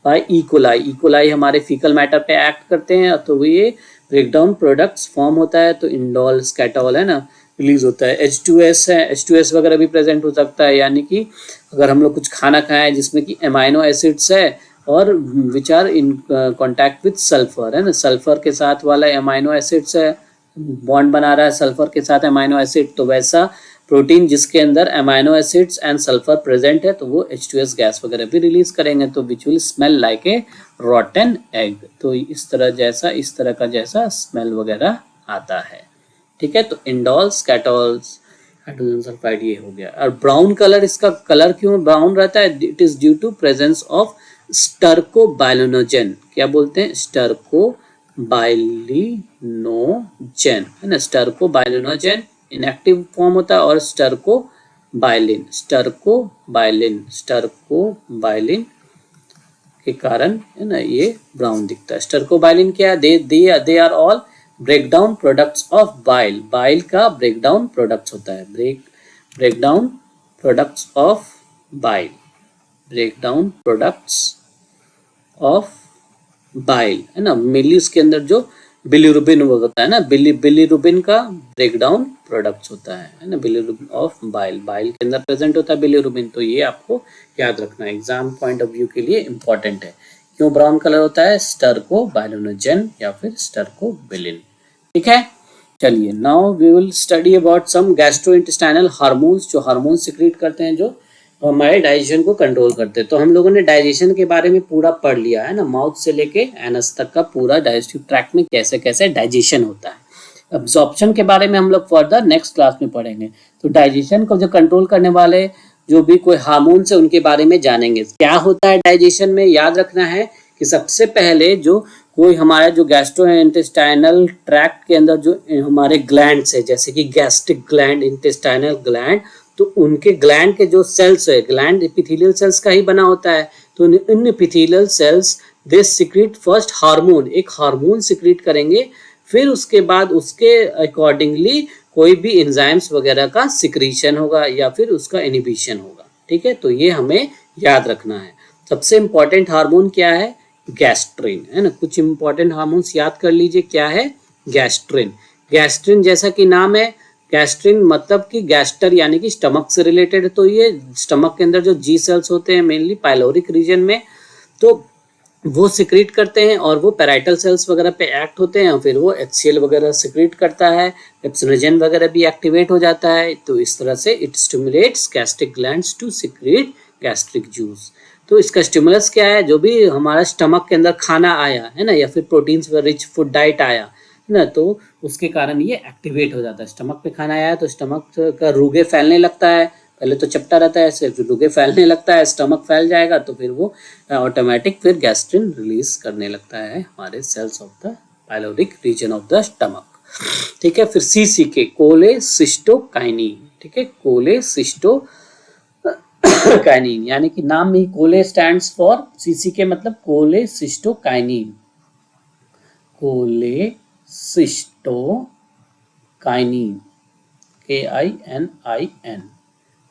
by E coli. E coli हमारे फीकल मैटर पे एक्ट करते हैं, तो ये ब्रेकडाउन प्रोडक्ट्स फॉर्म होता है, तो इंडोल, स्कैटोल है ना रिलीज होता है। H2S है, H2S वगैरह भी प्रेजेंट हो सकता है, यानी कि अगर हम लोग कुछ खाना खाएं जिसमें कि एमाइनो एसिड्स है और which are in contact with sulphur, है ना, सल्फर के साथ वाला एमाइनो एसिड्स है, बॉन्ड बना रहा है सल्फर के साथ एमाइनो एसिड, तो वैसा प्रोटीन जिसके अंदर amino acids and sulphur present है तो वो H2S गैस वगैरह भी रिलीज करेंगे, तो which will smell like a रॉटन egg. तो इस तरह का जैसा स्मेल वगैरह आता है। ठीक है, तो इंडोल, स्कैटोल्स, हाइड्रोजन सल्फाइड ये हो गया। और ब्राउन कलर, इसका कलर क्यों ब्राउन रहता है? It is due to presence of stercobilinogen. क्या बोलते हैं? स्टर्कोबाइलिनोजेन, है ना। स्टर्कोबाइलिनोजेन इनएक्टिव फॉर्म होता है और स्टर्कोबाइलिन के कारण, है ना, ये ब्राउन दिखता है। स्टर्कोबाइलिन क्या है? They are all breakdown products of bile. Bile का ब्रेकडाउन प्रोडक्ट्स होता है, breakdown products of bile, breakdown products of bile, है ना। मेनली उसके अंदर जो बिलीरुबिन होता है ना, बिलीरुबिन का ब्रेकडाउन प्रोडक्ट्स होता है ना, बिलीरुबिन ऑफ बाइल, बाइल के अंदर प्रेजेंट होता है बिलीरुबिन। तो ये आपको याद रखना है, एग्जाम पॉइंट ऑफ व्यू के लिए इंपॉर्टेंट है। क्यों ब्राउन कलर होता है? स्टर्कोबाइलिनोजेन या फिर स्टर्कोबिलिन। ठीक है, चलिए now we will study about some gastrointestinal hormones, जो हार्मोन सिक्रीट करते हैं जो हमारे डाइजेशन को कंट्रोल करते हैं। तो हम लोगों ने डाइजेशन के बारे में पूरा पढ़ लिया है ना, माउथ से लेके एनस तक का पूरा डाइजेस्टिव ट्रैक्ट में कैसे कैसे डाइजेशन होता है। अब्जॉर्प्शन के बारे में हम लोग फर्दर नेक्स्ट क्लास में पढ़ेंगे। तो डाइजेशन को जो कंट्रोल करने वाले जो भी कोई हार्मोन्स है उनके बारे में जानेंगे। क्या होता है डाइजेशन में? याद रखना है कि सबसे पहले जो कोई हमारा जो गैस्ट्रोइंटेस्टाइनल ट्रैक्ट के अंदर जो हमारे ग्लैंड्स है, जैसे कि गैस्ट्रिक ग्लैंड, इंटेस्टाइनल ग्लैंड, तो उनके ग्लैंड के जो सेल्स है, ग्लैंड एपिथेलियल सेल्स का ही बना होता है। तो in epithelial cells they secrete first hormone, एक हार्मोन सिक्रीट करेंगे, फिर उसके बाद उसके अकॉर्डिंगली कोई भी एंजाइम्स वगैरह का सिक्रीशन होगा या फिर उसका इनिबिशन होगा। ठीक है, तो ये हमें याद रखना है। सबसे इंपॉर्टेंट हार्मोन क्या है? गैस्ट्रिन, है ना। कुछ इंपॉर्टेंट हार्मोन्स याद कर लीजिए। क्या है? गैस्ट्रिन। गैस्ट्रिन जैसा कि नाम है, गैस्ट्रिन मतलब कि गैस्टर यानी कि स्टमक से रिलेटेड है। तो ये स्टमक के अंदर जो जी सेल्स होते हैं मेनली पाइलोरिक रीजन में, तो वो सिक्रीट करते हैं और वो पैराइटल सेल्स वगैरह पे एक्ट होते हैं, फिर वो HCl वगैरह सिक्रीट करता है, पेप्सिनोजेन वगैरह भी एक्टिवेट हो जाता है। तो इस तरह से it stimulates gastric glands to secrete gastric juice. तो इसका स्टिमुलस क्या है? जो भी हमारा स्टमक के अंदर खाना आया है ना, या फिर प्रोटीन्स रिच फूड डाइट आया, ना, तो उसके कारण ये एक्टिवेट हो जाता है। स्टमक पे खाना आया तो स्टमक का रुगे फैलने लगता है, पहले तो चपटा रहता है ऐसे, फिर रुगे फैलने लगता है, स्टमक फैल जाएगा तो फिर वो ऑटोमेटिक फिर गैस्ट्रिन रिलीज करने लगता है हमारे cells of the pyloric region of the stomach. ठीक है, फिर CCK कोलेसिस्टोकाइनिन। ठीक है, कोलेसिस्टोकाइनिन यानी कि नाम में ही कोले स्टैंड्स फॉर, CCK मतलब कोलेसिस्टोकाइनिन, कोलेसिस्टोकाइनिन KININ,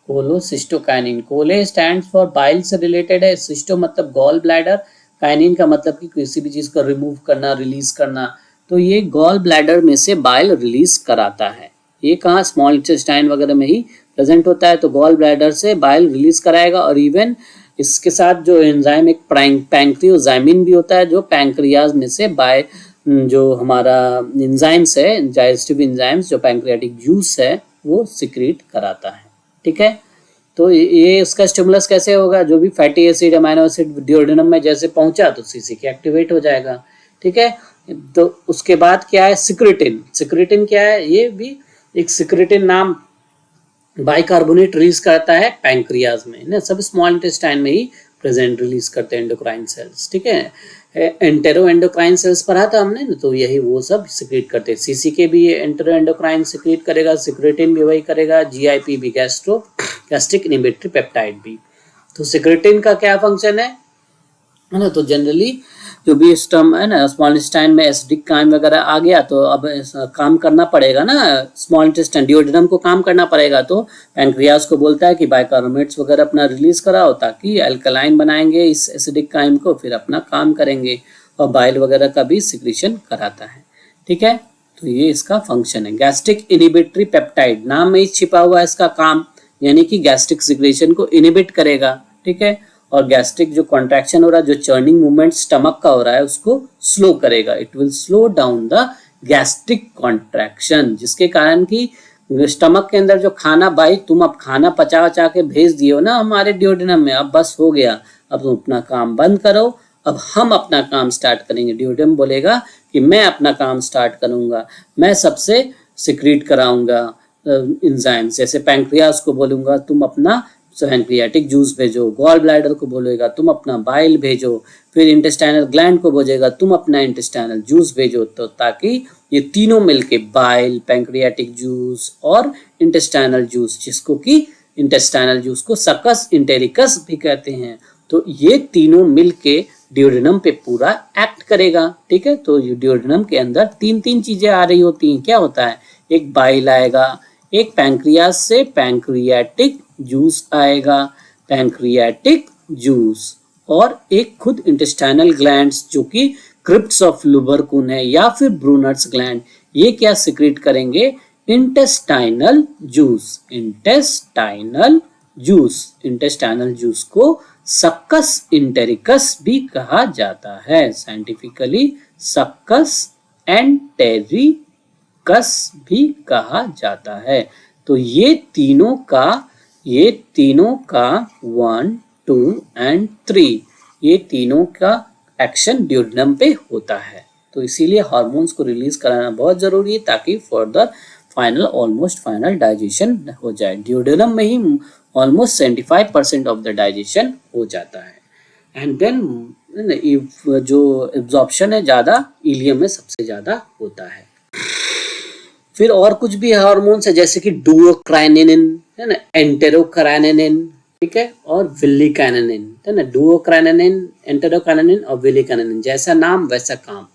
कोलोसिस्टोकाइनिन। कोले स्टैंड्स फॉर बाइल से रिलेटेड है, सिस्टो मतलब गॉल ब्लैडर, काइनिन का मतलब कि किसी भी चीज को रिमूव करना, रिलीज करना, तो ये गॉल ब्लैडर में से बाइल रिलीज कराता है। ये कहाँ, स्मॉल इंटेस्टाइन वगैरह में ही प्रेजेंट होता है, तो गॉल ब्लैडर से बाइल रिलीज कराएगा। और इवन इसके साथ जो एंजाइम एक पैंक्रियोजाइमिन भी होता है, जो पैंक्रियाज में से जो हमारा एंजाइम्स है, डाइजेस्टिव एंजाइम्स, जो पैंक्रियाटिक जूस है वो सिक्रीट कराता है। ठीक है, तो ये इसका स्टिमुलस कैसे होगा, जो भी फैटी एसिड, अमाइनो एसिड ड्यूओडेनम में जैसे पहुंचा तो CCK एक्टिवेट हो जाएगा। ठीक है, तो उसके बाद क्या है, सिक्रेटिन। सिक्रेटिन क्या है, ये भी एक सिक्रेटिन नाम बाइकार्बोनेट रिलीज करता है पैंक्रियाज में ना, सब स्मॉल इंटेस्टाइन में ही प्रेजेंट रिलीज करते हैं एंडोक्राइन सेल्स। ठीक है, एंटेरो एंडोक्राइन सेल्स पढ़ा था हमने ना, तो यही वो सब सिक्रेट करते हैं। CCK भी एंटेरो एंडोक्राइन सिक्रेट करेगा, सिक्रेटिन भी वही करेगा, GIP भी गैस्ट्रिक इनहिबिटरी पेप्टाइड भी। तो सिक्रेटिन का क्या फंक्शन है ना, तो जनरली जो भी स्टम है ना, स्मॉल इंटेस्टाइन में एसिडिक काइम वगैरह आ गया तो अब काम करना पड़ेगा ना, स्मॉल इंटेस्टाइन ड्यूओडेनम को काम करना पड़ेगा, तो पैंक्रियाज को बोलता है कि बाइकार्बोनेट्स वगैरह अपना रिलीज कराओ, ताकि अल्कलाइन बनाएंगे इस एसिडिक काइम को, फिर अपना काम करेंगे, और बाइल वगैरह का भी सिक्रीशन कराता है। ठीक है, तो ये इसका फंक्शन है। गैस्ट्रिक इनहिबिटरी पेप्टाइड, नाम में ही छिपा हुआ है इसका काम, यानी कि गैस्ट्रिक सिक्रेशन को इनहिबिट करेगा। ठीक है, और गैस्ट्रिक जो कॉन्ट्रैक्शन हो रहा है, जो चर्निंग मूवमेंट स्टमक का हो रहा है, उसको स्लो करेगा। It will slow down the gastric contraction, जिसके कारण कि स्टमक के अंदर जो खाना, भाई तुम अब खाना पचा के भेज दियो ना हमारे ड्यूओडेनम में, अब बस हो गया, अब तुम अपना काम बंद करो, अब हम अपना काम स्टार्ट करेंगे। ड्यूओडेनम बोलेगा कि मैं अपना काम स्टार्ट करूंगा, मैं सबसे सिक्रीट कराऊंगा एंजाइम्स, जैसे पैंक्रियाज को बोलूंगा तुम अपना पैंक्रियाटिक जूस भेजो, गॉल ब्लैडर को बोलेगा तुम अपना बाइल भेजो, फिर इंटेस्टाइनल ग्लैंड को बोलेगा तुम अपना इंटेस्टाइनल जूस भेजो, तो ताकि ये तीनों मिलके बाइल, पैंक्रियाटिक जूस और इंटेस्टाइनल जूस, जिसको कि इंटेस्टाइनल जूस को सकस इंटेरिकस भी कहते हैं, तो ये तीनों मिलके ड्यूओडेनम पे पूरा एक्ट करेगा। ठीक है, तो ड्यूओडेनम के अंदर तीन चीजें आ रही होती हैं। क्या होता है, एक बाइल आएगा, एक पैंक्रियाज से पैंक्रियाटिक जूस आएगा, पैंक्रियाटिक जूस, और एक खुद इंटेस्टाइनल ग्लैंड्स जो कि क्रिप्ट्स ऑफ लुबरकुन है या फिर ब्रूनर्स ग्लैंड, ये क्या सिक्रेट करेंगे, इंटेस्टाइनल जूस। इंटेस्टाइनल जूस को सक्कस इंटेरिकस भी कहा जाता है, साइंटिफिकली सक्कस एंटेरिकस भी कहा जाता है। तो ये तीनों का 1, 2 and 3, ये तीनों का एक्शन ड्यूओडेनम पे होता है। तो इसीलिए हार्मोन्स को रिलीज कराना बहुत जरूरी है, ताकि फर्दर ऑलमोस्ट फाइनल डाइजेशन हो जाए। ड्यूओडेनम में ही ऑलमोस्ट 75% ऑफ द डाइजेशन हो जाता है। एंड देन जो एब्जॉर्प्शन है ज्यादा इलियम में सबसे ज्यादा होता है। फिर और कुछ भी हार्मोन्स है, जैसे कि डुओक्राइनिन है ना, एंटेरोक्राइनिन, ठीक है, और विलिकाइनिन है ना, डुओक्राइनिन, एंटेरोक्राइनिन और विलिकाइनिन, जैसा नाम वैसा काम।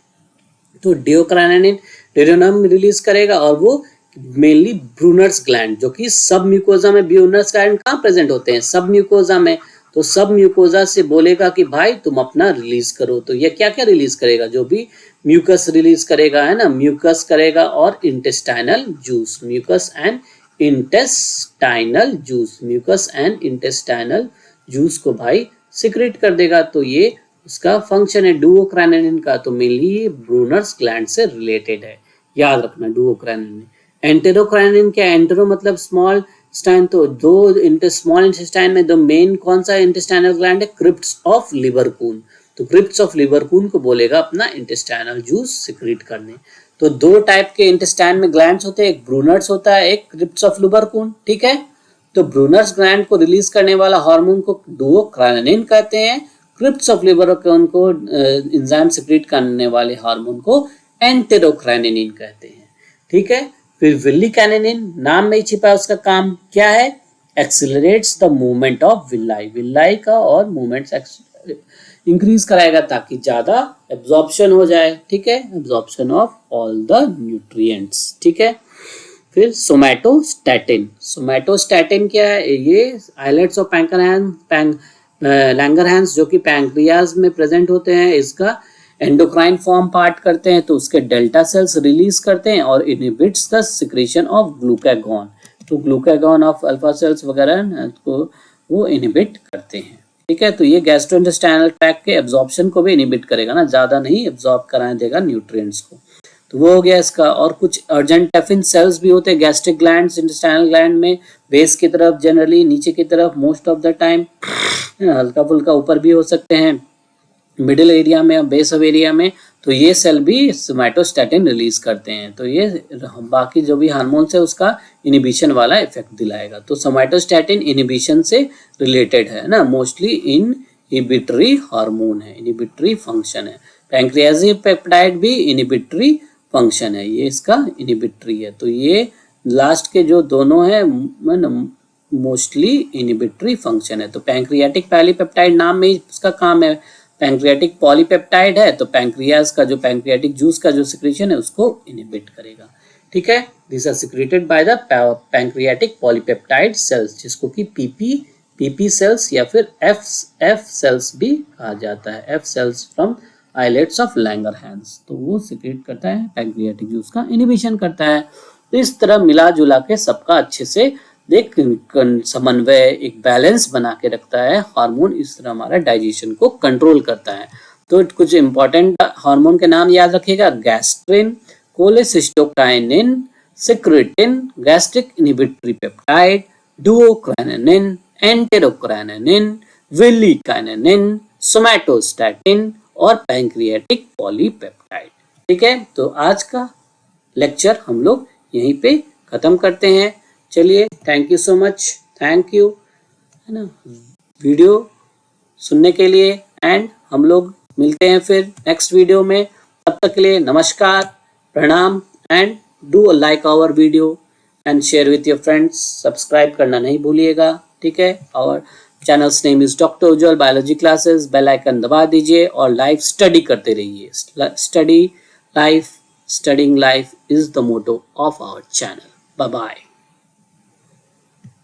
तो डुओक्राइनिन ड्यूओडेनम रिलीज करेगा, और वो मेनली ब्रूनर्स ग्लैंड, जो कि सब म्यूकोजा में, ब्रूनर्स ग्लैंड कहाँ प्रेजेंट होते हैं, सब म्यूकोजा में, तो सब म्यूकोजा से बोलेगा कि भाई तुम अपना रिलीज करो। तो ये क्या क्या रिलीज करेगा, जो भी म्यूकस रिलीज करेगा है ना, म्यूकस करेगा, और intestinal juice, mucus and intestinal juice, mucus and intestinal juice को भाई सिक्रेट कर देगा। तो ये उसका फंक्शन है डुओक्राइनिन का, तो मेनली ब्रूनर्स ग्लैंड से रिलेटेड है, याद रखना डुओक्राइनिन। एंटेरोक्राइनिन क्या, एंटेरो मतलब स्मॉल स्टाइन, तो दो स्मॉल इंटेस्टाइन में दो मेन कौन सा इंटेस्टाइनल ग्लैंड है, क्रिप्ट्स ऑफ लिबरकून, तो क्रिप्ट्स ऑफ लिबरकून को बोलेगा अपना इंटेस्टाइनल जूस सिक्रीट करने। तो दो टाइप के इंटेस्टाइन में ग्लैंड्स होते हैं, एक ब्रूनर्स होता है, एक क्रिप्स ऑफ लुबरकुन, ठीक है। तो ब्रूनर्स ग्लैंड को रिलीज करने वाला हार्मोन को डुओक्राइनिन कहते हैं, क्रिप्स ऑफ लुबरकुन को एंजाइम सिक्रीट करने वाले हार्मोन को एंटेरोक्राइनिन कहते हैं, ठीक है। फिर विल्ली कैनिनिन, नाम में ही छिपा है, उसका काम क्या है, accelerates the movement of villi, villi का और मूवमेंट्स इंक्रीज कराएगा ताकि ज्यादा एब्जॉर्प्शन हो जाए, ठीक है, absorption of all the nutrients, ठीक है। फिर सोमैटोस्टैटिन, सोमैटोस्टैटिन क्या है, ये आइलेट्स ऑफ लैंगरहैंस जो कि पैंक्रियाज में प्रेजेंट होते हैं, इसका एंडोक्राइन फॉर्म पार्ट करते हैं, तो उसके डेल्टा सेल्स रिलीज करते हैं और inhibits the secretion of glucagon, तो ग्लूकागॉन ऑफ अल्फा सेल्स वगैरह को वो इनहिबिट करते हैं, ठीक है। तो ये गैस्ट्रोइंटेस्टाइनल ट्रैक्ट के एब्जॉर्प्शन को भी इनहिबिट करेगा ना, ज्यादा नहीं एब्जॉर्ब कराने देगा न्यूट्रिएंट्स को, तो वो हो गया इसका। और कुछ अर्जेंटेफिन सेल्स भी होते हैं गैस्ट्रिक ग्लैंड्स, इंटेस्टाइनल ग्लैंड में, बेस की तरफ जनरली, नीचे की तरफ मोस्ट ऑफ द टाइम, हल्का फुल्का ऊपर भी हो सकते हैं, मिडिल एरिया में, बेस ऑफ एरिया में, तो ये सेल भी सोमैटोस्टैटिन रिलीज करते हैं, तो ये बाकी जो भी हार्मोन्स है उसका इनहिबिशन वाला इफेक्ट दिलाएगा। तो सोमैटोस्टैटिन इनहिबिशन से रिलेटेड है ना, मोस्टली इनहिबिटरी हार्मोन है, इनहिबिटरी फंक्शन है। पैंक्रियाटिक पेप्टाइड भी इनहिबिटरी फंक्शन है, ये इसका इनहिबिटरी है। तो ये लास्ट के जो दोनों है मोस्टली इनहिबिटरी फंक्शन है। तो पैंक्रियाटिक पॉलीपेप्टाइड नाम में इसका काम है, पैंक्रियाटिक पॉलीपेप्टाइड है तो पैंक्रियास का जो पैंक्रियाटिक जूस का जो सिक्रीशन है उसको इनहिबिट करेगा, ठीक है। This are secreted by the pancreatic polypeptide cells, जिसको कि पीपी सेल्स या फिर एफ सेल्स भी कहा जाता है, F cells from islets of Langerhans, तो वो सिक्रेट करता है पैंक्रियाटिक जूस का इनहिबिशन करता है। तो इस तरह मिला जुला के सबका अच्छे से देख समन्वय, एक बैलेंस बना के रखता है हार्मोन, इस तरह हमारा डाइजेशन को कंट्रोल करता है। तो कुछ इंपॉर्टेंट हार्मोन के नाम याद रखिएगा, gastrin, cholecystokinin, secretin, gastric inhibitory peptide, duocrinin, enterocrinin, villikinin, somatostatin और पैंक्रियाटिक पॉलीपेप्टाइड, ठीक है। तो आज का लेक्चर हम लोग यहीं पे खत्म करते हैं। चलिए, thank you so much, thank you, है ना, वीडियो सुनने के लिए, एंड हम लोग मिलते हैं फिर नेक्स्ट वीडियो में। तब तक के लिए नमस्कार, प्रणाम, and do like our video and share with your friends, subscribe करना नहीं भूलिएगा, ठीक है। और channel's name is doctor Ujjwal biology classes, bell icon दबा दीजिए और लाइव स्टडी करते रहिए। Study life, studying life is the motto of our channel. Bye bye.